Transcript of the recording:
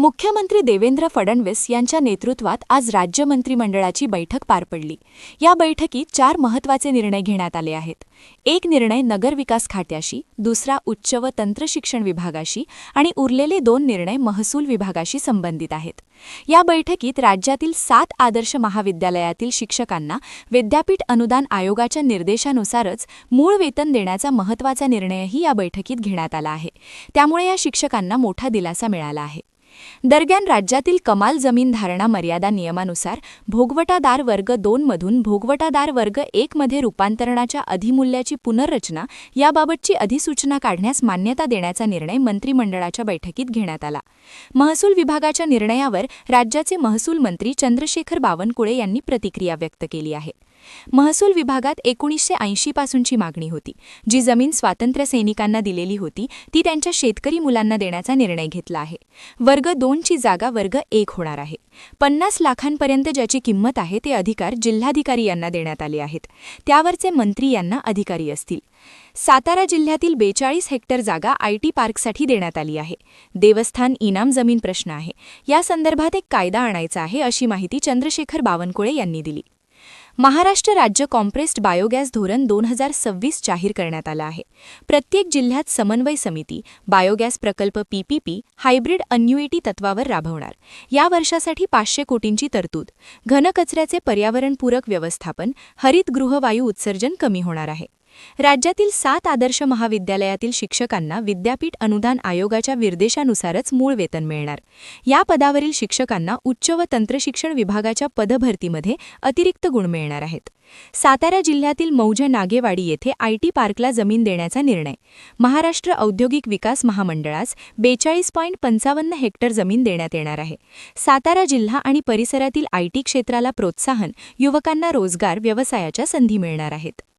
मुख्यमंत्री देवेंद्र फडणवीस यांच्या नेतृत्वात आज राज्य मंत्रिमंडळाची बैठक पार पडली। या बैठकीत 4 महत्त्वाचे निर्णय घेण्यात आले आहेत। एक निर्णय नगरविकास खात्याशी, दुसरा उच्च व तंत्रशिक्षण विभागाशी आणि उरलेले 2 निर्णय महसूल विभागाशी संबंधित आहेत। या बैठकीत राज्यातील 7 आदर्श महाविद्यालयातील शिक्षकांना विद्यापीठ अनुदान आयोगाच्या निर्देशानुसारच मूळ वेतन देण्याचा महत्त्वाचा निर्णयही या बैठकीत घेण्यात आला आहे। त्यामुळे या शिक्षकांना मोठा दिलासा मिळाला आहे। दरम्यान राज्यातील कमाल जमीन धारणा मर्यादा नियमानुसार भोगवटादार वर्ग 2 मधून भोगवटादार वर्ग 1 मध्ये रूपांतरणाच्या अधिमूल्याची पुनर्रचना याबाबतची अधिसूचना काढण्यास मान्यता देण्याचा निर्णय मंत्रिमंडळाच्या बैठकीत घेण्यात आला। महसूल विभागाच्या निर्णयावर राज्याचे महसूल मंत्री चंद्रशेखर बावनकुळे यांनी प्रतिक्रिया व्यक्त केली आहे। महसूल विभागात 1980 पासूनची मागणी होती, जी जमीन स्वातंत्र्य सैनिकांना दिलेली होती ती त्यांच्या शेतकरी मुलांना देण्याचा निर्णय घेतला आहे। वर्ग 2 ची जागा वर्ग 1 होणार आहे। 50 लाखांपर्यंत ज्याची किंमत आहे ते अधिकार जिल्हाधिकारी यांना देण्यात आले आहेत। त्यावरचे मंत्री यांना अधिकारी असतील। सातारा जिल्ह्यातील 42 हेक्टर जागा IT पार्कसाठी देण्यात आली आहे। देवस्थान इनाम जमीन प्रश्न आहे, या संदर्भात एक कायदा आणायचा आहे अशी माहिती चंद्रशेखर बावनकुळे यांनी दिली। महाराष्ट्र राज्य कॉम्प्रेस्ड बायोगॅस धोरण 2026 जाहीर करण्यात आलं आहे। प्रत्येक जिल्ह्यात समन्वय समिती बायोगॅस प्रकल्प PPP हायब्रिड अन्युइटी तत्वावर राबवणार। या वर्षासाठी 500 कोटींची तरतूद। घनकचऱ्याचे पर्यावरणपूरक व्यवस्थापन, हरितगृह वायू उत्सर्जन कमी होणार आहे। राज्यातील 7 आदर्श महाविद्यालयातील शिक्षकांना विद्यापीठ अनुदान आयोगाच्या निर्देशानुसारच मूळ वेतन मिळणार। या पदावरील शिक्षकांना उच्च व तंत्रशिक्षण विभागाच्या पदभरतीमध्ये अतिरिक्त गुण मिळणार आहेत। सातारा जिल्ह्यातील मौजे नागेवाडी येथे IT पार्कला जमीन देण्याचा निर्णय। महाराष्ट्र औद्योगिक विकास महामंडळास 42.55 हेक्टर जमीन देण्यात येणार आहे। सातारा जिल्हा आणि परिसरातील IT क्षेत्राला प्रोत्साहन, युवकांना रोजगार, व्यवसायाच्या संधी मिळणार आहेत।